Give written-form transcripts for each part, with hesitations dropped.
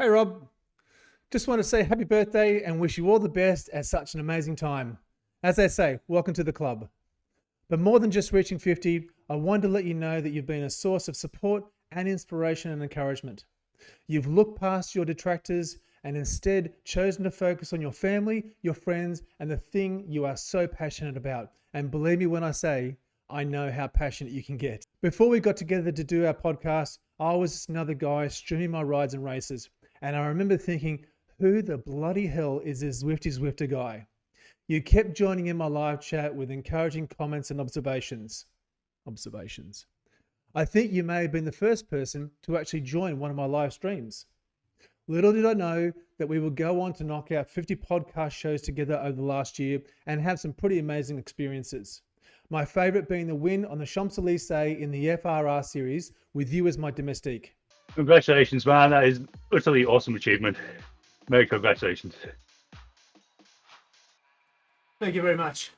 Hey Rob, just want to say happy birthday and wish you all the best at such an amazing time. As they say, welcome to the club. But more than just reaching 50, I wanted to let you know that you've been a source of support and inspiration and encouragement. You've looked past your detractors and instead chosen to focus on your family, your friends, and the thing you are so passionate about. And believe me when I say, I know how passionate you can get. Before we got together to do our podcast, I was just another guy streaming my rides and races. And I remember thinking, who the bloody hell is this Zwifter guy? You kept joining in my live chat with encouraging comments and observations. I think you may have been the first person to actually join one of my live streams. Little did I know that we would go on to knock out 50 podcast shows together over the last year and have some pretty amazing experiences. My favorite being the win on the Champs-Élysées in the FRR series with you as my domestique. Congratulations, man. That is utterly awesome achievement. Many congratulations. Thank you very much.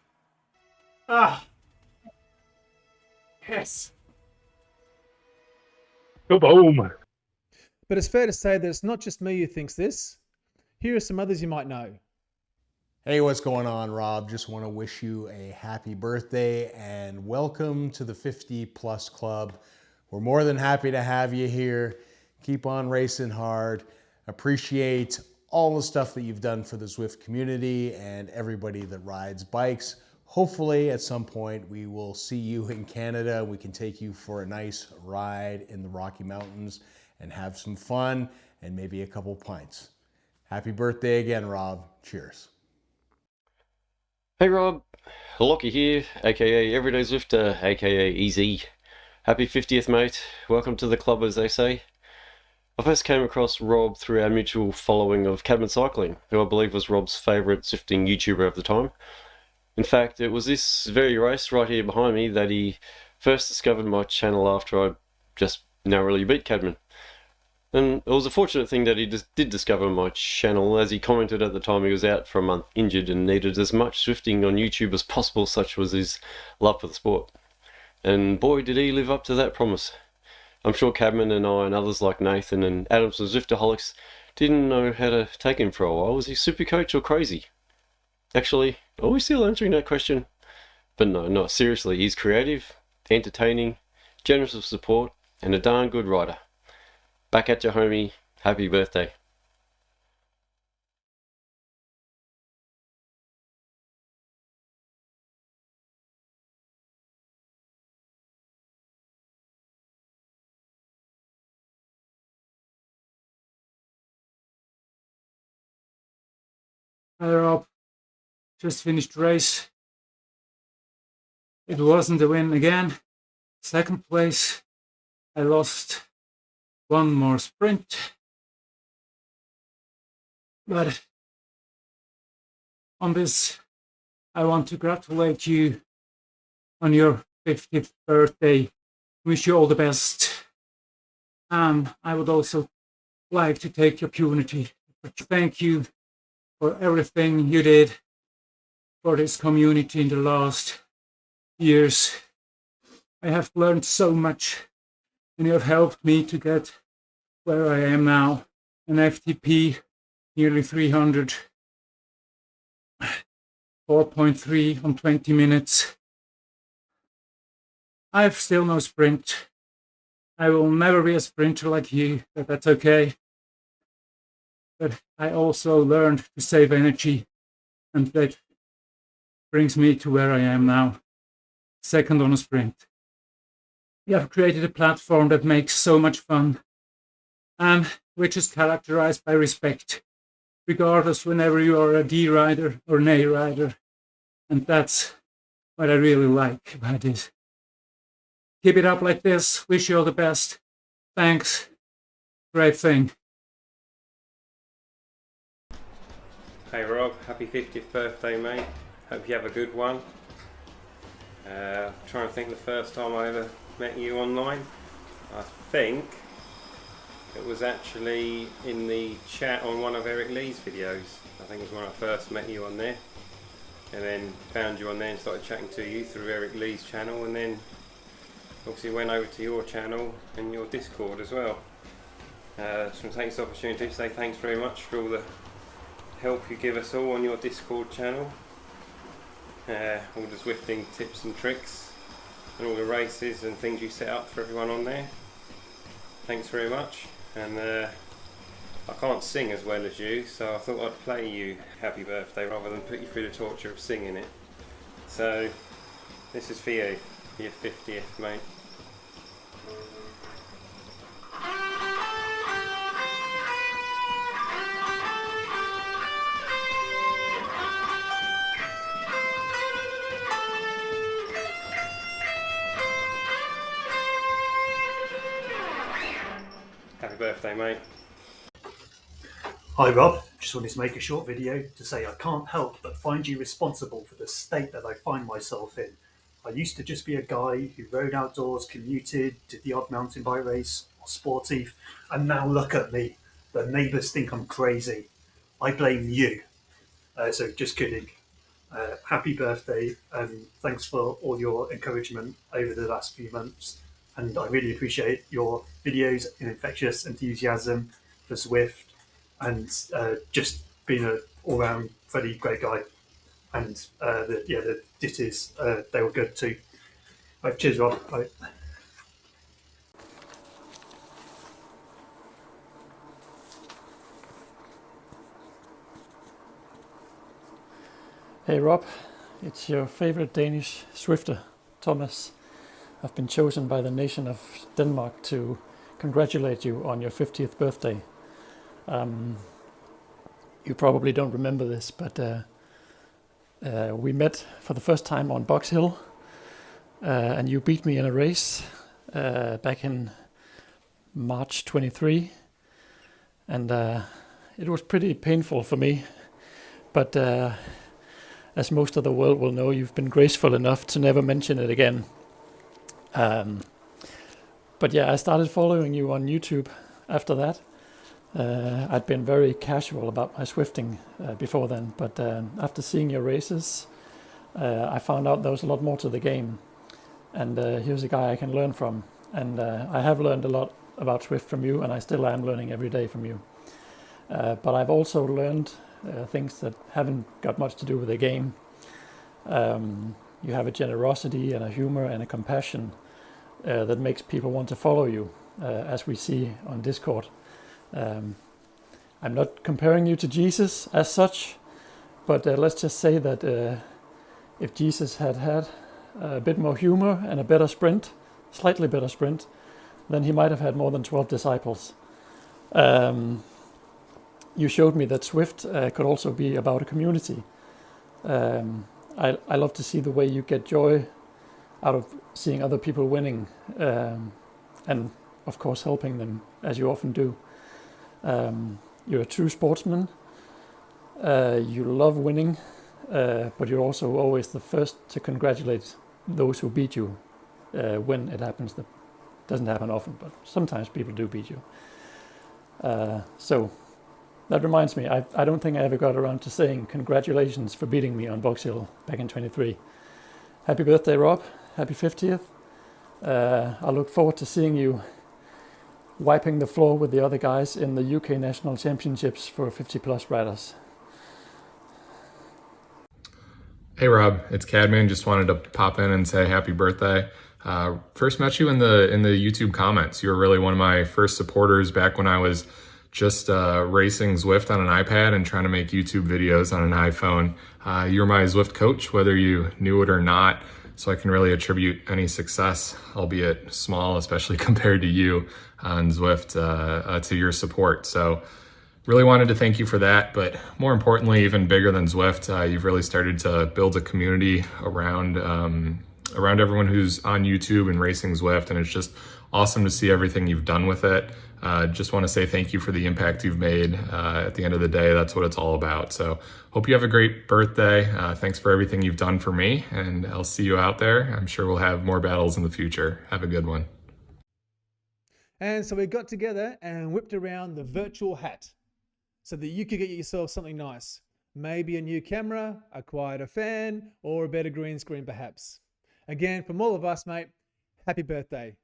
Yes. Go boom. But it's fair to say that it's not just me who thinks this. Here are some others you might know. Hey, what's going on, Rob? Just want to wish you a happy birthday and welcome to the 50 Plus Club. We're more than happy to have you here. Keep on racing hard. Appreciate all the stuff that you've done for the Zwift community and everybody that rides bikes. Hopefully at some point we will see you in Canada. We can take you for a nice ride in the Rocky Mountains and have some fun and maybe a couple pints. Happy birthday again, Rob. Cheers. Hey Rob, Lockie here, aka Everyday Zwifter, aka Easy. Happy 50th, mate. Welcome to the club, as they say. I first came across Rob through our mutual following of Cabin Cycling, who I believe was Rob's favourite Zwifting YouTuber of the time. In fact, it was this very race right here behind me that he first discovered my channel after I just narrowly beat Cadman. And it was a fortunate thing that he did discover my channel, as he commented at the time he was out for a month injured and needed as much Zwifting on YouTube as possible, such was his love for the sport. And boy did he live up to that promise. I'm sure Cadman and I and others like Nathan and Adams and Zwifterholics didn't know how to take him for a while. Was he super coach or crazy? Actually, are we still answering that question? But no, seriously, he's creative, entertaining, generous of support, and a darn good rider. Back at you, homie. Happy birthday. Hi Rob, just finished the race. It wasn't a win again. Second place. I lost one more sprint. But on this, I want to congratulate you on your 50th birthday. Wish you all the best. I would also like to take the opportunity to thank you for everything you did for this community in the last years. I have learned so much, and you have helped me to get where I am now. An FTP, nearly 300, 4.3 on 20 minutes. I have still no sprint. I will never be a sprinter like you, but that's okay. But I also learned to save energy, and that brings me to where I am now, second on a sprint. You have created a platform that makes so much fun, and which is characterized by respect, regardless whenever you are a D rider or an A rider. And that's what I really like about it. Keep it up like this. Wish you all the best. Thanks. Great thing. Hey Rob, happy 50th birthday, mate. Hope you have a good one. Trying to think the first time I ever met you online. I think it was actually in the chat on one of Eric Lee's videos. I think it was when I first met you on there. And then found you on there and started chatting to you through Eric Lee's channel, and then obviously went over to your channel and your Discord as well. Just want to take this opportunity to say thanks very much for all the help you give us all on your Discord channel. All the Zwifting tips and tricks and all the races and things you set up for everyone on there. Thanks very much. And I can't sing as well as you, so I thought I'd play you Happy Birthday rather than put you through the torture of singing it. So this is for you, for your 50th, mate. Happy birthday, mate. Hi Rob, just wanted to make a short video to say I can't help but find you responsible for the state that I find myself in. I used to just be a guy who rode outdoors, commuted, did the odd mountain bike race or sportive, and now look at me. The neighbours think I'm crazy. I blame you. So just kidding. Happy birthday and thanks for all your encouragement over the last few months. And I really appreciate your videos and infectious enthusiasm for Zwift and just being an all-round pretty great guy. And the ditties, they were good too. Right, cheers, Rob. Bye. Hey Rob, it's your favorite Danish Zwifter, Thomas. I've been chosen by the nation of Denmark to congratulate you on your 50th birthday. You probably don't remember this, but we met for the first time on Box Hill, and you beat me in a race back in March 23, and it was pretty painful for me, but as most of the world will know, you've been graceful enough to never mention it again. But yeah, I started following you on YouTube after that. I'd been very casual about my Zwifting before then, but after seeing your races, I found out there was a lot more to the game. And here's a guy I can learn from. And I have learned a lot about Zwift from you, and I still am learning every day from you. But I've also learned things that haven't got much to do with the game. You have a generosity and a humor and a compassion that makes people want to follow you, as we see on Discord. I'm not comparing you to Jesus as such, but let's just say that if Jesus had had a bit more humor and a better sprint, slightly better sprint, then he might have had more than 12 disciples. You showed me that Zwift could also be about a community. I love to see the way you get joy out of seeing other people winning, and of course helping them, as you often do. You're a true sportsman. You love winning, but you're also always the first to congratulate those who beat you when it happens. That doesn't happen often, but sometimes people do beat you. So that reminds me, I don't think I ever got around to saying congratulations for beating me on Box Hill back in 23. Happy birthday, Rob. Happy 50th. I look forward to seeing you wiping the floor with the other guys in the UK National Championships for 50 plus riders. Hey Rob, it's Cadman. Just wanted to pop in and say happy birthday. First met you in the YouTube comments. You were really one of my first supporters back when I was just racing Zwift on an iPad and trying to make YouTube videos on an iPhone. You're my Zwift coach, whether you knew it or not, so I can really attribute any success, albeit small, especially compared to you on Zwift, to your support. So really wanted to thank you for that, but more importantly, even bigger than Zwift, you've really started to build a community around everyone who's on YouTube and racing Zwift, and it's just awesome to see everything you've done with it. Just want to say thank you for the impact you've made. At the end of the day, that's what it's all about. So hope you have a great birthday. Thanks for everything you've done for me, and I'll see you out there. I'm sure we'll have more battles in the future. Have a good one. And so we got together and whipped around the virtual hat so that you could get yourself something nice. Maybe a new camera, a quieter fan, or a better green screen perhaps. Again, from all of us, mate, happy birthday.